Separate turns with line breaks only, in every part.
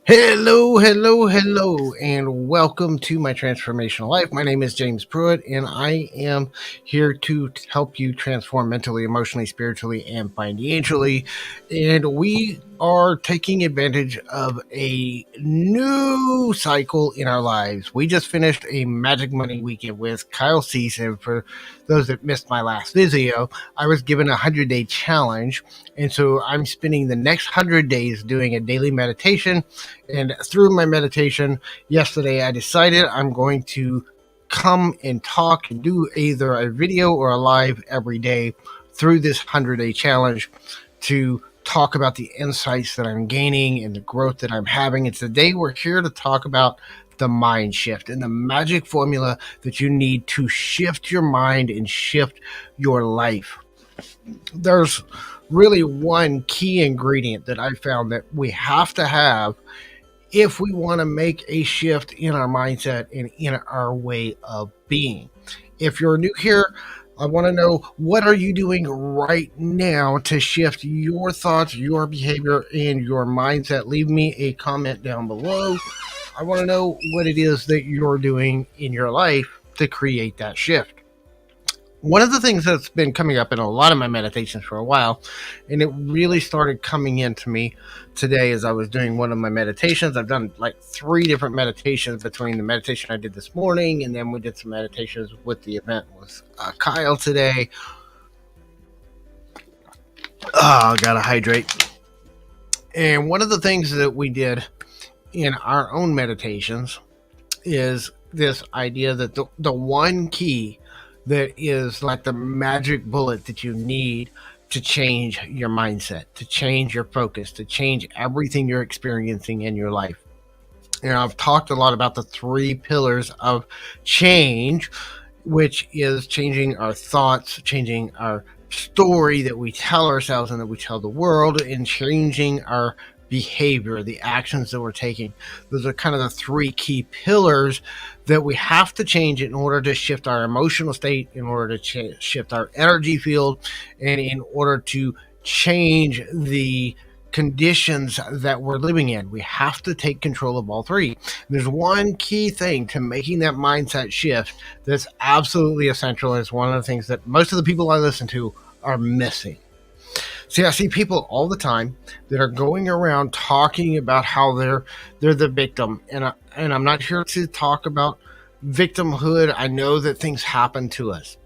Hello, hello, hello, and welcome to my transformational life. My name is James Pruitt, and I am here to help you transform mentally, emotionally, spiritually, and financially. And we are taking advantage of a new cycle in our lives. We just finished a Magic Money weekend with Kyle Cease, and for those that missed my last video, I was given a 100-day challenge. And so I'm spending the next 100 days doing a daily meditation, and through my meditation yesterday, I decided I'm going to come and talk and do either a video or a live every day through this 100-day challenge to talk about the insights that I'm gaining and the growth that I'm having. And today we're here to talk about the mind shift and the magic formula that you need to shift your mind and shift your life. There's really one key ingredient that I found that we have to have if we want to make a shift in our mindset and in our way of being. If you're new here, I want to know, what are you doing right now to shift your thoughts, your behavior, and your mindset? Leave me a comment down below. I want to know what it is that you're doing in your life to create that shift. One of the things that's been coming up in a lot of my meditations for a while, and it really started coming into me today as I was doing one of my meditations. I've done like 3 different meditations between the meditation I did this morning, and then we did some meditations with the event with Kyle today. Gotta hydrate. And one of the things that we did in our own meditations is this idea that the one key that is like the magic bullet that you need to change your mindset, to change your focus, to change everything you're experiencing in your life. And I've talked a lot about the 3 pillars of change, which is changing our thoughts, changing our story that we tell ourselves and that we tell the world, and changing our behavior, the actions that we're taking. Those are kind of the 3 key pillars that we have to change in order to shift our emotional state, in order to shift our energy field, and in order to change the conditions that we're living in. We have to take control of all 3. There's one key thing to making that mindset shift that's absolutely essential. It's one of the things that most of the people I listen to are missing. See, I see people all the time that are going around talking about how they're the victim, and I'm not here to talk about victimhood. I know that things happen to us,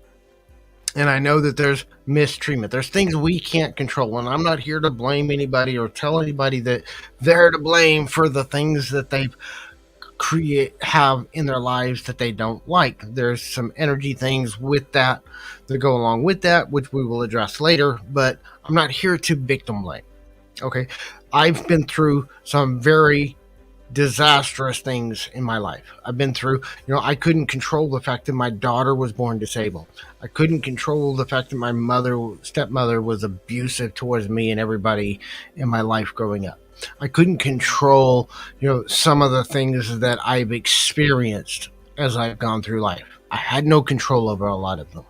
and I know that there's mistreatment. There's things we can't control, and I'm not here to blame anybody or tell anybody that they're to blame for the things that they've have in their lives that they don't like. There's some energy things with that go along with that, which we will address later, but I'm not here to victim blame. Okay, I've been through some very disastrous things in my life. I've been through, I couldn't control the fact that my daughter was born disabled. I couldn't control the fact that my stepmother was abusive towards me and everybody in my life growing up. I couldn't control, some of the things that I've experienced as I've gone through life. I had no control over a lot of them.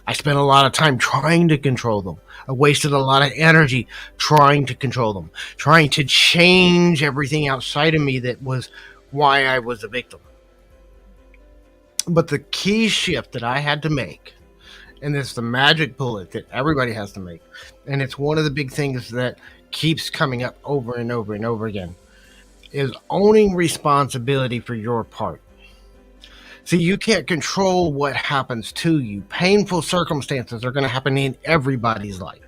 I spent a lot of time trying to control them. I wasted a lot of energy trying to control them, trying to change everything outside of me that was why I was a victim. But the key shift that I had to make, and it's the magic bullet that everybody has to make, and it's one of the big things that keeps coming up over and over and over again, is owning responsibility for your part. See, you can't control what happens to you. Painful circumstances are going to happen in everybody's life.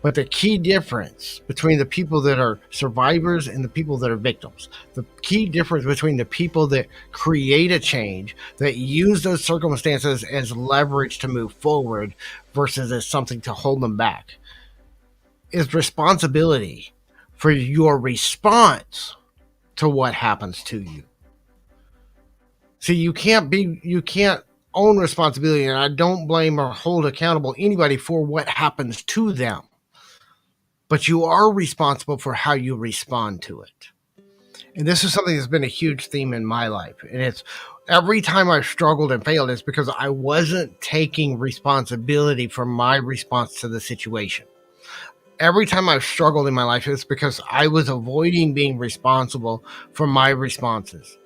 But the key difference between the people that are survivors and the people that are victims, the key difference between the people that create a change, that use those circumstances as leverage to move forward versus as something to hold them back, is responsibility for your response to what happens to you. See, you can't own responsibility, and I don't blame or hold accountable anybody for what happens to them. But you are responsible for how you respond to it. And this is something that's been a huge theme in my life. And it's every time I've struggled and failed, it's because I wasn't taking responsibility for my response to the situation. every time I've struggled in my life, it's because I was avoiding being responsible for my responses.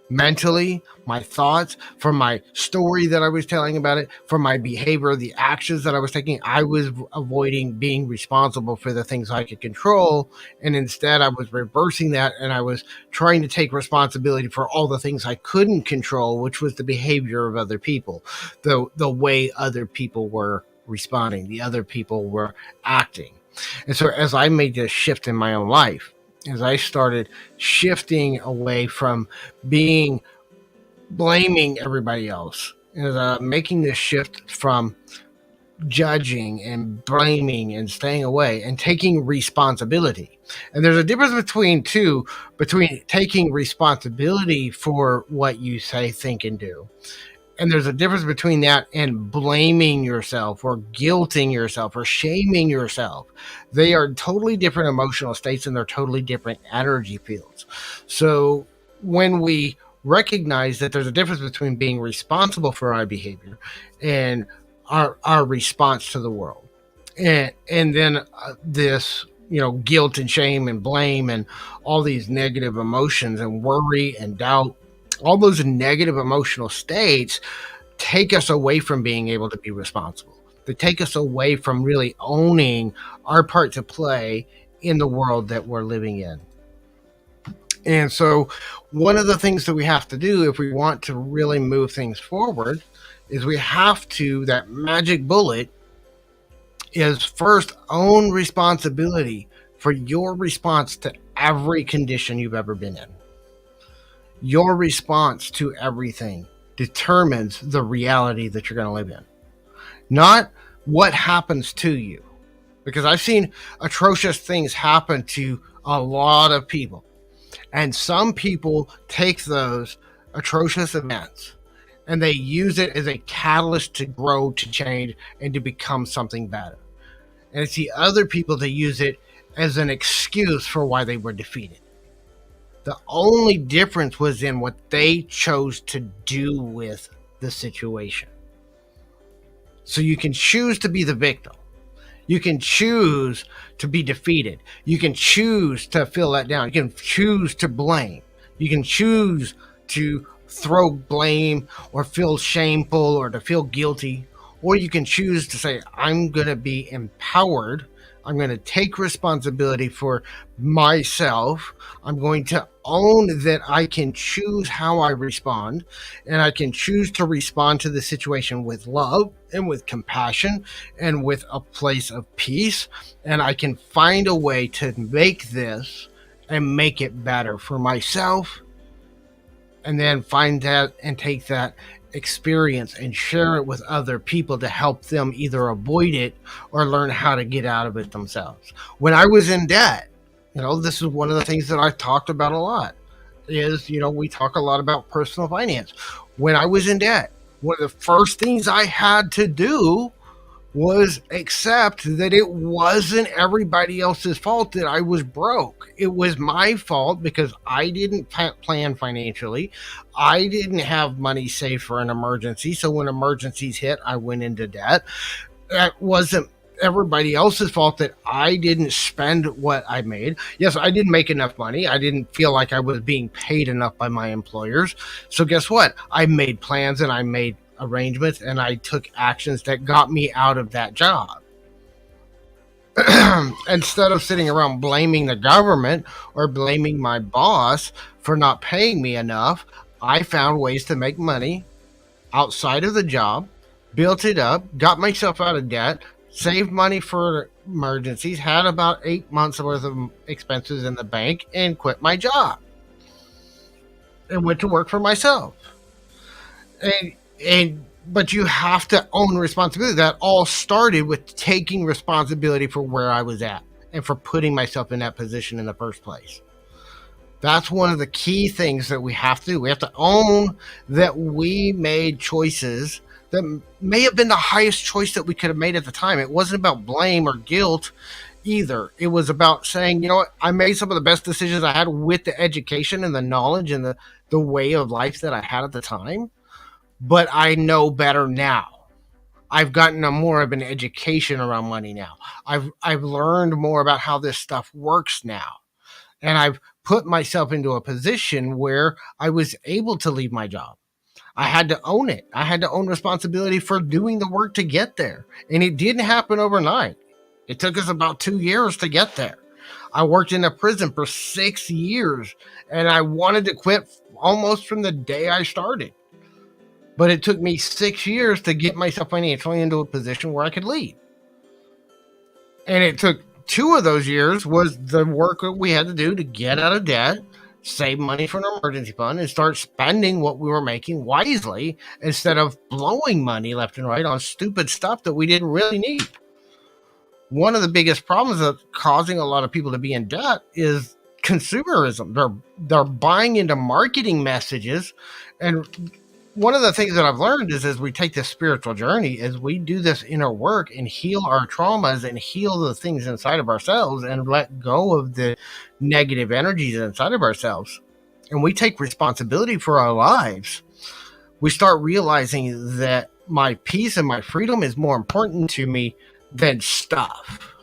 Mentally, my thoughts, for my story that I was telling about it, for my behavior, the actions that I was taking, I was avoiding being responsible for the things I could control. And instead, I was reversing that, and I was trying to take responsibility for all the things I couldn't control, which was the behavior of other people, the way other people were responding, the other people were acting. And so, as I made this shift in my own life, as I started shifting away from being blaming everybody else, and making this shift from judging and blaming and staying away and taking responsibility. And there's a difference between taking responsibility for what you say, think, and do. And there's a difference between that and blaming yourself or guilting yourself or shaming yourself. They are totally different emotional states, and they're totally different energy fields. So when we recognize that there's a difference between being responsible for our behavior and our response to the world, and then this guilt and shame and blame and all these negative emotions and worry and doubt, all those negative emotional states take us away from being able to be responsible. They take us away from really owning our part to play in the world that we're living in. And so one of the things that we have to do if we want to really move things forward is that magic bullet is first own responsibility for your response to every condition you've ever been in. Your response to everything determines the reality that you're going to live in, not what happens to you. Because I've seen atrocious things happen to a lot of people. And some people take those atrocious events and they use it as a catalyst to grow, to change, and to become something better. And it's the other people that use it as an excuse for why they were defeated. The only difference was in what they chose to do with the situation. So you can choose to be the victim. You can choose to be defeated. You can choose to feel let down. You can choose to blame. You can choose to throw blame or feel shameful or to feel guilty. Or you can choose to say, I'm going to be empowered. I'm going to take responsibility for myself. I'm going to own that I can choose how I respond, and I can choose to respond to the situation with love and with compassion and with a place of peace. And I can find a way to make this and make it better for myself, and then find that and take that experience and share it with other people to help them either avoid it or learn how to get out of it themselves. When I was in debt, this is one of the things that I talked about a lot is, we talk a lot about personal finance. When I was in debt, one of the first things I had to do was accept that it wasn't everybody else's fault that I was broke. It was my fault because I didn't plan financially. I didn't have money saved for an emergency. So when emergencies hit, I went into debt. That wasn't everybody else's fault that I didn't spend what I made. Yes, I didn't make enough money. I didn't feel like I was being paid enough by my employers. So guess what? I made plans and I made arrangements and I took actions that got me out of that job. Instead of sitting around blaming the government or blaming my boss for not paying me enough, I found ways to make money outside of the job, built it up, got myself out of debt, saved money for emergencies, had about 8 months worth of expenses in the bank, and quit my job and went to work for myself. But you have to own responsibility. That all started with taking responsibility for where I was at and for putting myself in that position in the first place. That's one of the key things that we have to do. We have to own that we made choices that may have been the highest choice that we could have made at the time. It wasn't about blame or guilt either. It was about saying, what, I made some of the best decisions I had with the education and the knowledge and the way of life that I had at the time. But I know better now. I've gotten a more of an education around money now. I've learned more about how this stuff works now. And I've put myself into a position where I was able to leave my job. I had to own it. I had to own responsibility for doing the work to get there. And it didn't happen overnight. It took us about 2 years to get there. I worked in a prison for 6 years and I wanted to quit almost from the day I started. But it took me 6 years to get myself financially into a position where I could leave. And it took 2 of those years was the work that we had to do to get out of debt, save money for an emergency fund, and start spending what we were making wisely instead of blowing money left and right on stupid stuff that we didn't really need. One of the biggest problems that's causing a lot of people to be in debt is consumerism. They're buying into marketing messages. And one of the things that I've learned is as we take this spiritual journey, as we do this inner work and heal our traumas and heal the things inside of ourselves and let go of the negative energies inside of ourselves, and we take responsibility for our lives, we start realizing that my peace and my freedom is more important to me than stuff.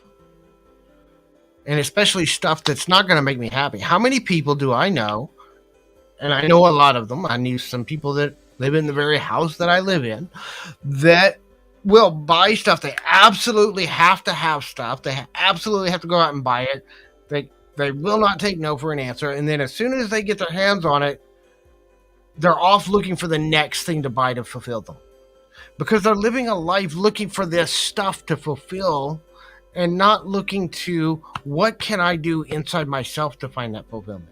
And especially stuff that's not going to make me happy. How many people do I know? And I know a lot of them. I knew some people that live in the very house that I live in that will buy stuff. They absolutely have to have stuff. They absolutely have to go out and buy it. They will not take no for an answer. And then as soon as they get their hands on it, they're off looking for the next thing to buy to fulfill them. Because they're living a life looking for this stuff to fulfill and not looking to what can I do inside myself to find that fulfillment?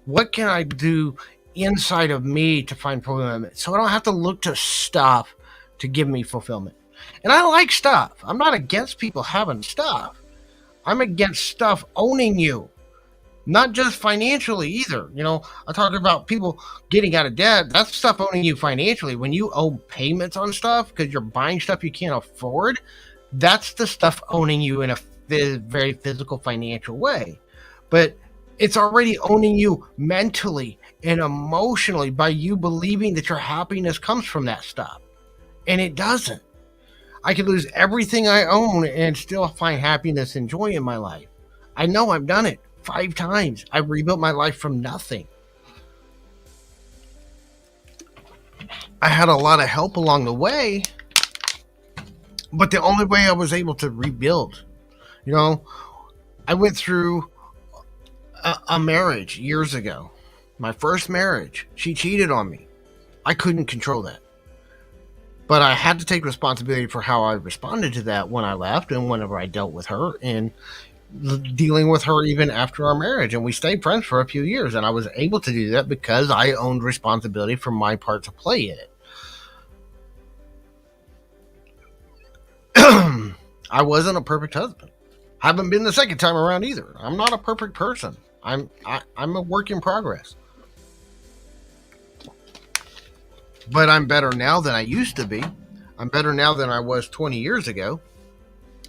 What can I do inside of me to find fulfillment? So I don't have to look to stuff to give me fulfillment. And I like stuff. I'm not against people having stuff. I'm against stuff owning you. Not just financially either. You know, I talk about people getting out of debt. That's stuff owning you financially. When you owe payments on stuff because you're buying stuff you can't afford, that's the stuff owning you in a very physical financial way. But it's already owning you mentally and emotionally by you believing that your happiness comes from that stuff. And it doesn't. I could lose everything I own and still find happiness and joy in my life. I know I've done it 5 times. I've rebuilt my life from nothing. I had a lot of help along the way, but the only way I was able to rebuild, you know, I went through a marriage years ago. My first marriage, she cheated on me. I couldn't control that. But I had to take responsibility for how I responded to that when I left and whenever I dealt with her and dealing with her even after our marriage. And we stayed friends for a few years. And I was able to do that because I owned responsibility for my part to play in it. I wasn't a perfect husband. Haven't been the second time around either. I'm not a perfect person. I'm a work in progress. But I'm better now than I used to be. I'm better now than I was 20 years ago.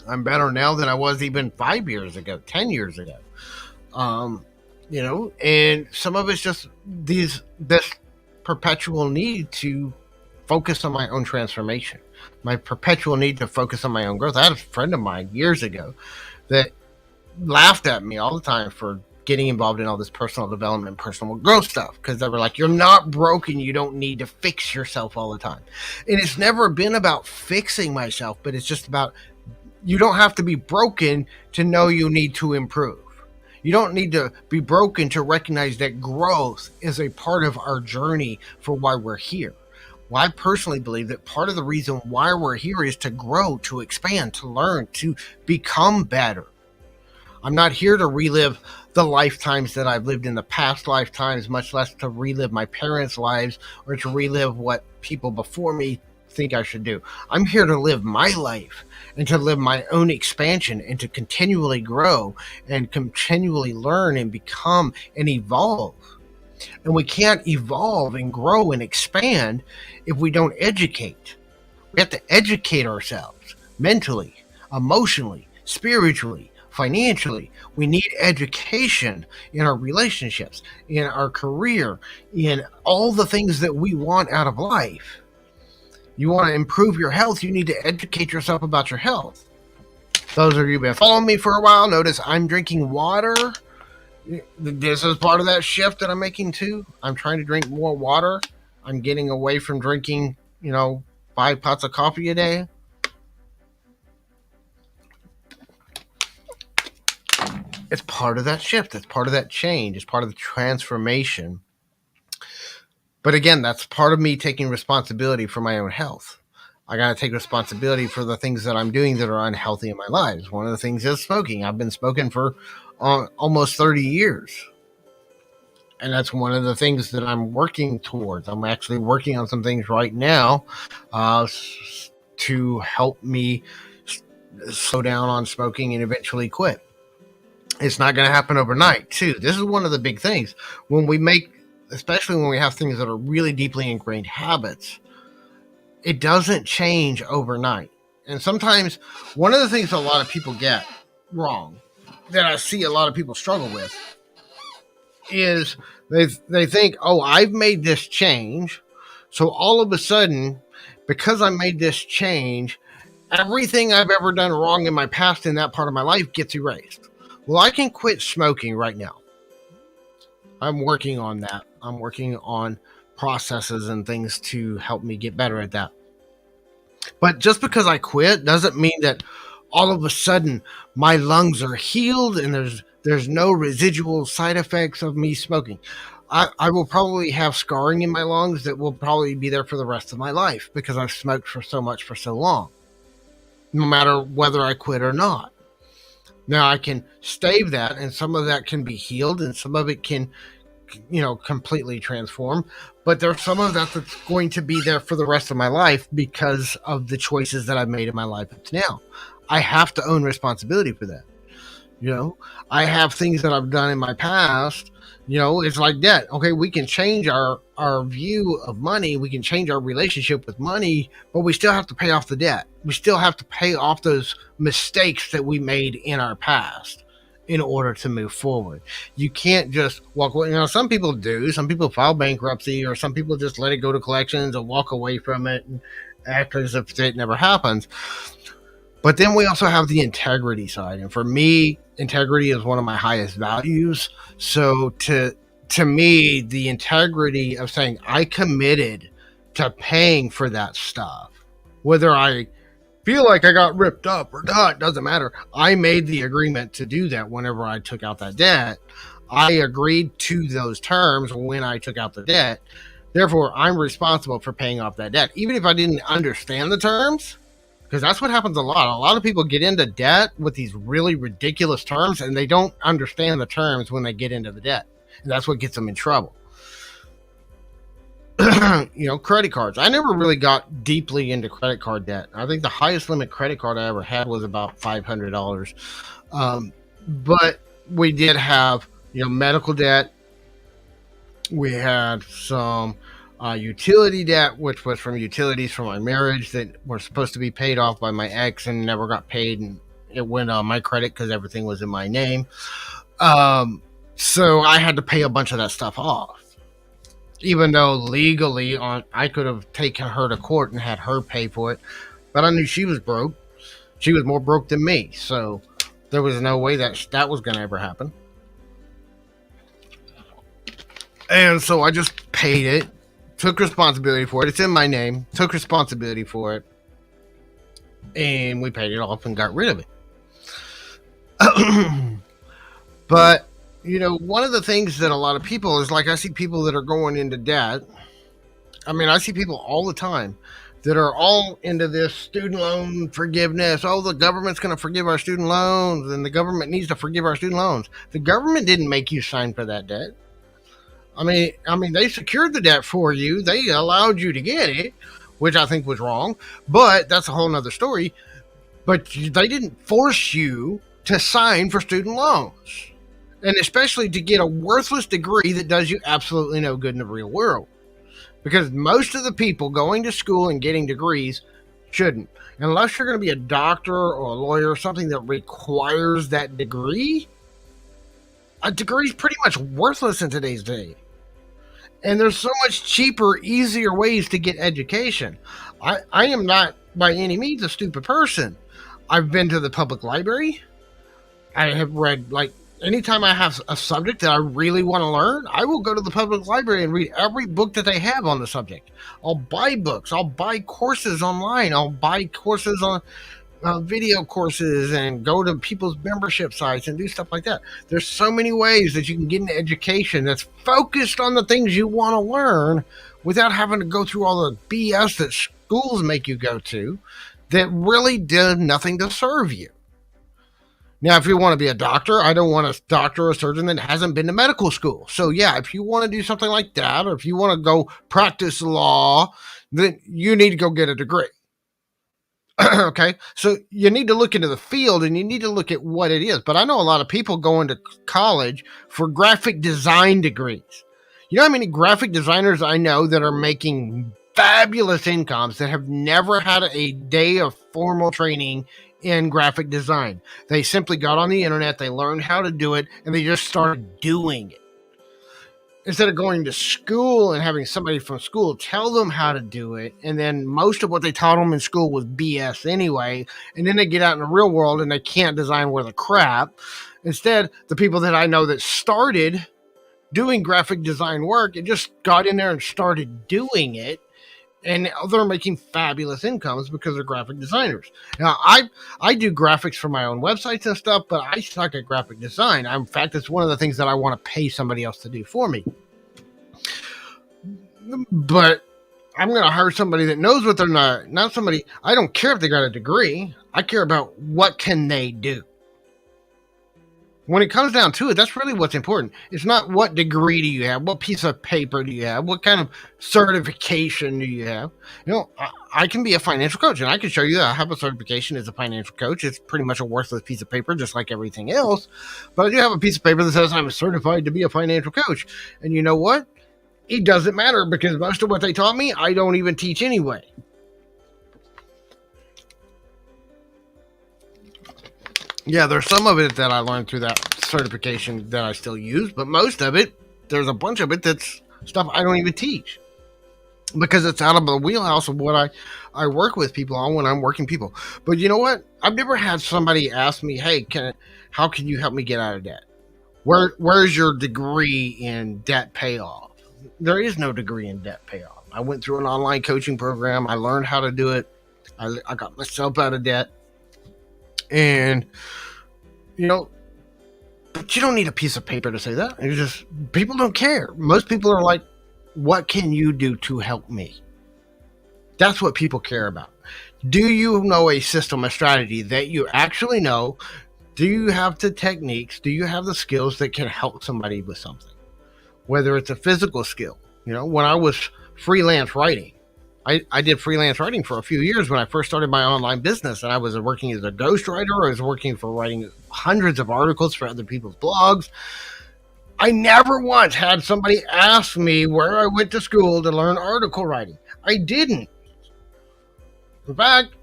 I'm better now than I was even 5 years ago, 10 years ago. You know, and some of it's just this perpetual need to focus on my own transformation, my perpetual need to focus on my own growth. I had a friend of mine years ago that laughed at me all the time for getting involved in all this personal development and personal growth stuff because they were like, you're not broken, you don't need to fix yourself all the time. And it's never been about fixing myself, but it's just about you don't have to be broken to know you need to improve. You don't need to be broken to recognize that growth is a part of our journey for why we're here. Well, I personally believe that part of the reason why we're here is to grow, to expand, to learn, to become better. I'm not here to relive the lifetimes that I've lived in the past lifetimes, much less to relive my parents' lives or to relive what people before me think I should do. I'm here to live my life and to live my own expansion and to continually grow and continually learn and become and evolve. And we can't evolve and grow and expand if we don't educate. We have to educate ourselves mentally, emotionally, spiritually, financially. We need education in our relationships, in our career, in all the things that we want out of life. You want to improve your health, you need to educate yourself about your health. Those of you who've been following me for a while notice I'm drinking water. This is part of that shift that I'm making too. I'm trying to drink more water. I'm getting away from drinking, 5 pots of coffee a day. It's part of that shift. It's part of that change. It's part of the transformation. But again, that's part of me taking responsibility for my own health. I got to take responsibility for the things that I'm doing that are unhealthy in my lives. One of the things is smoking. I've been smoking for almost 30 years. And that's one of the things that I'm working towards. I'm actually working on some things right now to help me slow down on smoking and eventually quit. It's not going to happen overnight, too. This is one of the big things. Especially when we have things that are really deeply ingrained habits, it doesn't change overnight. And sometimes one of the things a lot of people get wrong, that I see a lot of people struggle with, is they think, oh, I've made this change, so all of a sudden, because I made this change, everything I've ever done wrong in my past in that part of my life gets erased. Well, I can quit smoking right now. I'm working on that. I'm working on processes and things to help me get better at that. But just because I quit doesn't mean that all of a sudden my lungs are healed and there's no residual side effects of me smoking. I will probably have scarring in my lungs that will probably be there for the rest of my life because I've smoked for so much for so long, no matter whether I quit or not. Now I can stave that, and some of that can be healed, and some of it can, completely transform. But there's some of that that's going to be there for the rest of my life because of the choices that I've made in my life up to now. I have to own responsibility for that. I have things that I've done in my past. It's like debt. Okay, we can change our view of money. We can change our relationship with money, but we still have to pay off the debt. We still have to pay off those mistakes that we made in our past in order to move forward. You can't just walk away. Some people do. Some people file bankruptcy, or some people just let it go to collections and walk away from it and act as if it never happens. But then we also have the integrity side. And for me, integrity is one of my highest values. So to me, the integrity of saying I committed to paying for that stuff, whether I feel like I got ripped up or not, doesn't matter. I made the agreement to do that whenever I took out that debt. I agreed to those terms when I took out the debt. Therefore, I'm responsible for paying off that debt. Even if I didn't understand the terms, because that's what happens a lot. A lot of people get into debt with these really ridiculous terms, and they don't understand the terms when they get into the debt. And that's what gets them in trouble. Credit cards. I never really got deeply into credit card debt. I think the highest limit credit card I ever had was about $500. But we did have, medical debt. We had some utility debt, which was from utilities from my marriage that were supposed to be paid off by my ex and never got paid, and it went on my credit because everything was in my name. So I had to pay a bunch of that stuff off, even though legally I could have taken her to court and had her pay for it, but I knew she was broke. She was more broke than me, so there was no way that was going to ever happen. And so I just paid it, took responsibility for it. It's in my name, took responsibility for it, and we paid it off and got rid of it. But, one of the things that a lot of people is, like, I see people that are going into debt. I mean, I see people all the time that are all into this student loan forgiveness. Oh, the government's going to forgive our student loans, and the government needs to forgive our student loans. The government didn't make you sign for that debt. I mean, they secured the debt for you. They allowed you to get it, which I think was wrong, but that's a whole nother story. But they didn't force you to sign for student loans, and especially to get a worthless degree that does you absolutely no good in the real world. Because most of the people going to school and getting degrees shouldn't. Unless you're going to be a doctor or a lawyer or something that requires that degree, a degree is pretty much worthless in today's day. And there's so much cheaper, easier ways to get education. I am not by any means a stupid person. I've been to the public library. I have read, like, anytime I have a subject that I really want to learn, I will go to the public library and read every book that they have on the subject. I'll buy books. I'll buy courses online. I'll buy courses on video courses and go to people's membership sites and do stuff like that. There's so many ways that you can get an education that's focused on the things you want to learn without having to go through all the BS that schools make you go to that really did nothing to serve you. Now, if you want to be a doctor, I don't want a doctor or a surgeon that hasn't been to medical school. So, yeah, if you want to do something like that, or if you want to go practice law, then you need to go get a degree. Okay, so you need to look into the field and you need to look at what it is. But I know a lot of people going to college for graphic design degrees. You know how many graphic designers I know that are making fabulous incomes that have never had a day of formal training in graphic design? They simply got on the internet, they learned how to do it, and they just started doing it. Instead of going to school and having somebody from school tell them how to do it, and then most of what they taught them in school was BS anyway, and then they get out in the real world and they can't design worth a crap. Instead, the people that I know that started doing graphic design work and just got in there and started doing it, and they're making fabulous incomes because they're graphic designers. Now, I do graphics for my own websites and stuff, but I suck at graphic design. In fact, it's one of the things that I want to pay somebody else to do for me. But I'm going to hire somebody that knows what they're not somebody. I don't care if they got a degree. I care about what can they do. When it comes down to it, that's really what's important. It's not what degree do you have, what piece of paper do you have, what kind of certification do you have. You know, I can be a financial coach, and I can show you that I have a certification as a financial coach. It's pretty much a worthless piece of paper, just like everything else. But I do have a piece of paper that says I'm certified to be a financial coach. And you know what? It doesn't matter, because most of what they taught me, I don't even teach anyway. Yeah, there's some of it that I learned through that certification that I still use, but most of it, there's a bunch of it that's stuff I don't even teach because it's out of the wheelhouse of what I work with people on when I'm working people. But you know what? I've never had somebody ask me, hey, how can you help me get out of debt? Where's your degree in debt payoff? There is no degree in debt payoff. I went through an online coaching program. I learned how to do it. I got myself out of debt. And, you know, but you don't need a piece of paper to say that. It's just, people don't care. Most people are like, what can you do to help me? That's what people care about. Do you know a system, a strategy that you actually know? Do you have the techniques? Do you have the skills that can help somebody with something? Whether it's a physical skill. You know, when I was freelance writing, I did freelance writing for a few years when I first started my online business, and I was working as a ghostwriter. I was working for writing hundreds of articles for other people's blogs. I never once had somebody ask me where I went to school to learn article writing. I didn't. In fact,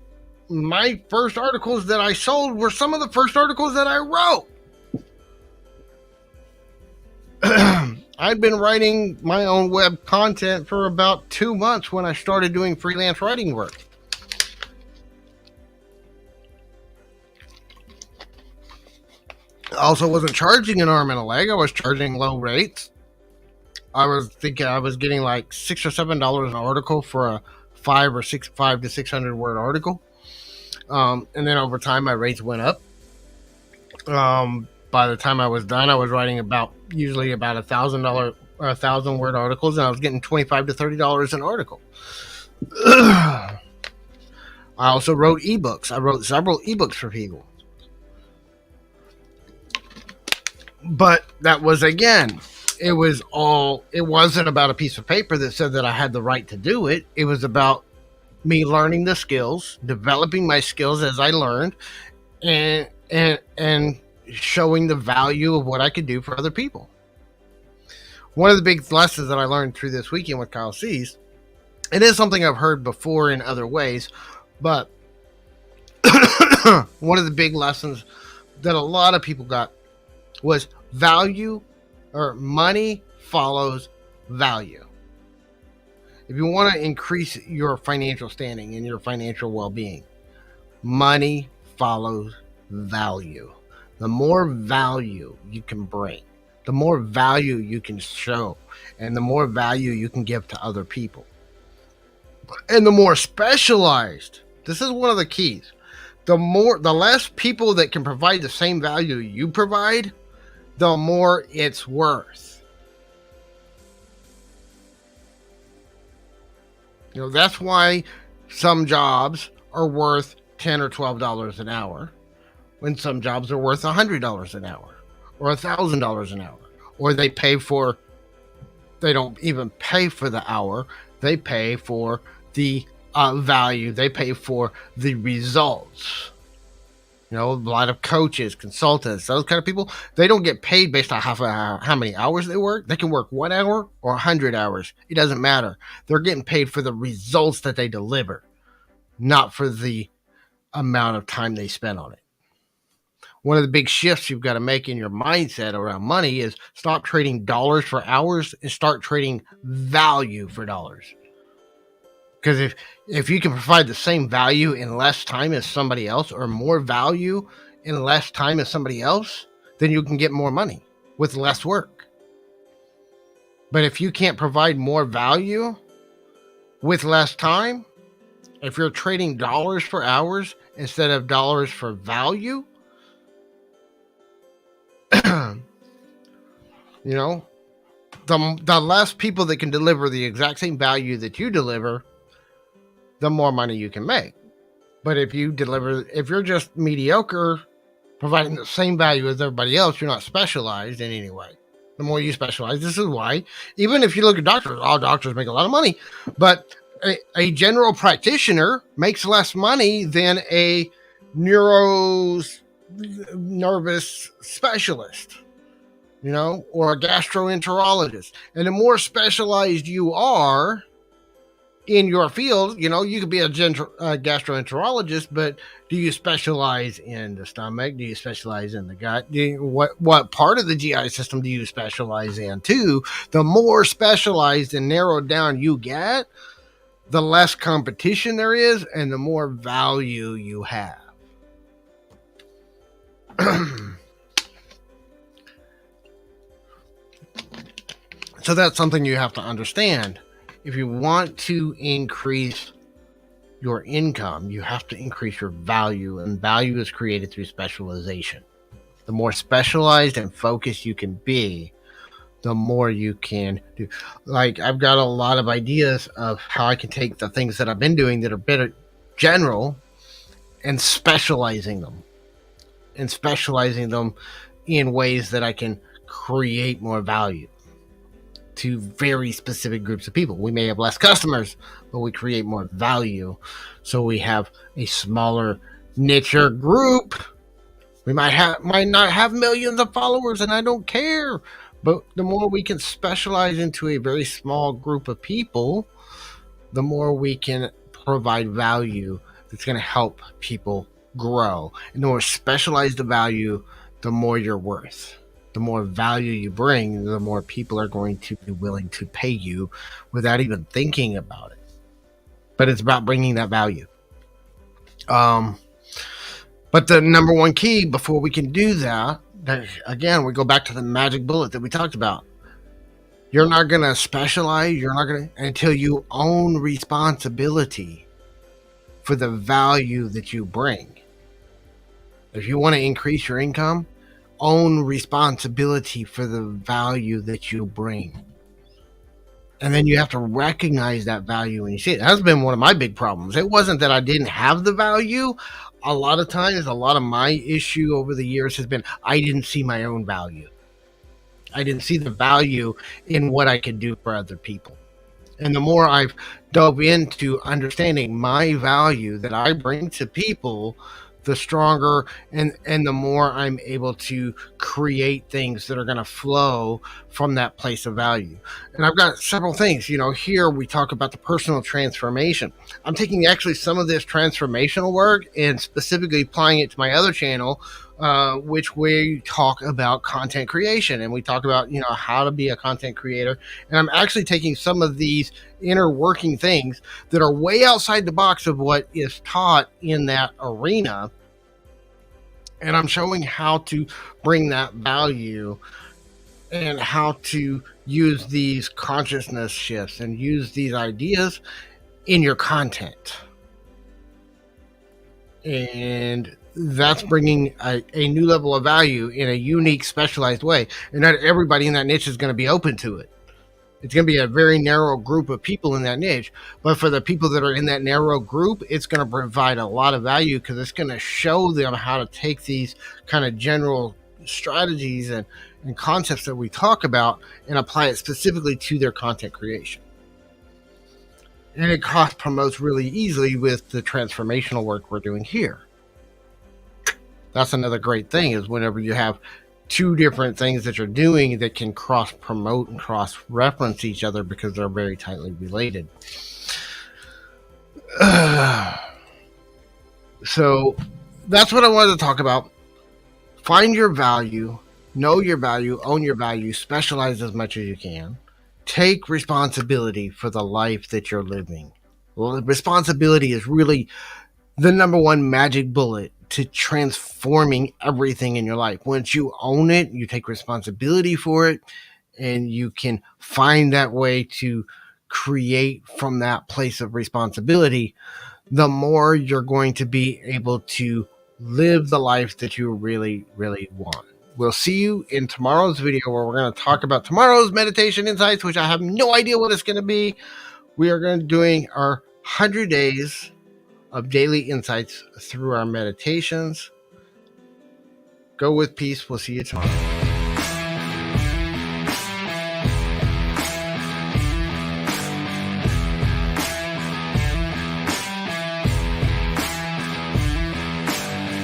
my first articles that I sold were some of the first articles that I wrote. I'd been writing my own web content for about 2 months when I started doing freelance writing work. I also wasn't charging an arm and a leg. I was charging low rates. I was thinking I was getting like $6 or $7 an article for a 5 to 600 word article. And then over time, my rates went up. By the time I was done, I was writing usually about $1,000 word articles, and I was getting $25 to $30 an article. I also wrote ebooks. I wrote several ebooks for people. But that was, again, it wasn't about a piece of paper that said that I had the right to do it. It was about me learning the skills, developing my skills as I learned, and showing the value of what I could do for other people. One of the big lessons that I learned through this weekend with Kyle C's, it is something I've heard before in other ways, but one of the big lessons that a lot of people got was value, or money follows value. If you want to increase your financial standing and your financial well-being, money follows value. The more value you can bring, the more value you can show, and the more value you can give to other people. And the more specialized, this is one of the keys. The less people that can provide the same value you provide, the more it's worth. That's why some jobs are worth $10 or $12 an hour, when some jobs are worth $100 an hour or $1,000 an hour, or they don't even pay for the hour. They pay for the value. They pay for the results. A lot of coaches, consultants, those kind of people, they don't get paid based on how many hours they work. They can work 1 hour or 100 hours. It doesn't matter. They're getting paid for the results that they deliver, not for the amount of time they spend on it. One of the big shifts you've got to make in your mindset around money is stop trading dollars for hours and start trading value for dollars. Because if you can provide the same value in less time as somebody else, or more value in less time as somebody else, then you can get more money with less work. But if you can't provide more value with less time, if you're trading dollars for hours instead of dollars for value, the less people that can deliver the exact same value that you deliver, the more money you can make. But if you're just mediocre, providing the same value as everybody else, you're not specialized in any way. The more you specialize, this is why, even if you look at doctors, all doctors make a lot of money, but a general practitioner makes less money than a nervous specialist, or a gastroenterologist. And the more specialized you are in your field, you could be a gastroenterologist, but do you specialize in the stomach? Do you specialize in the gut? What part of the GI system do you specialize in too? The more specialized and narrowed down you get, the less competition there is and the more value you have. So that's something you have to understand. If you want to increase your income, you have to increase your value, and value is created through specialization. The more specialized and focused you can be, the more you can do. Like, I've got a lot of ideas of how I can take the things that I've been doing that are better general and specializing them in ways that I can create more value to very specific groups of people. We may have less customers, but we create more value. So we have a smaller niche group. We might not have millions of followers, and I don't care. But the more we can specialize into a very small group of people, the more we can provide value that's going to help people grow. And the more specialized the value, the more you're worth. The more value you bring, the more people are going to be willing to pay you without even thinking about it. But it's about bringing that value. But the number one key before we can do that, again, we go back to the magic bullet that we talked about. You're not going to specialize. Until you own responsibility for the value that you bring. If you want to increase your income, own responsibility for the value that you bring. And then you have to recognize that value when you see it. That's been one of my big problems. It wasn't that I didn't have the value. A lot of times, a lot of my issue over the years has been I didn't see my own value. I didn't see the value in what I could do for other people. And the more I've dove into understanding my value that I bring to people, the stronger and the more I'm able to create things that are going to flow from that place of value. And I've got several things, here we talk about the personal transformation. I'm taking actually some of this transformational work and specifically applying it to my other channel, which we talk about content creation, and we talk about how to be a content creator. And I'm actually taking some of these inner working things that are way outside the box of what is taught in that arena, and I'm showing how to bring that value and how to use these consciousness shifts and use these ideas in your content. And that's bringing a new level of value in a unique, specialized way. And not everybody in that niche is going to be open to it. It's going to be a very narrow group of people in that niche. But for the people that are in that narrow group, it's going to provide a lot of value because it's going to show them how to take these kind of general strategies and concepts that we talk about and apply it specifically to their content creation. And it cross promotes really easily with the transformational work we're doing here. That's another great thing, is whenever you have two different things that you're doing that can cross promote and cross reference each other because they're very tightly related. So that's what I wanted to talk about. Find your value, know your value, own your value, specialize as much as you can. Take responsibility for the life that you're living. Well, responsibility is really the number one magic bullet to transforming everything in your life. Once you own it, you take responsibility for it, and you can find that way to create from that place of responsibility, the more you're going to be able to live the life that you really, really want. We'll see you in tomorrow's video, where we're going to talk about tomorrow's meditation insights, which I have no idea what it's going to be. We are going to be doing our 100 days of daily insights through our meditations. Go with peace. We'll see you tomorrow.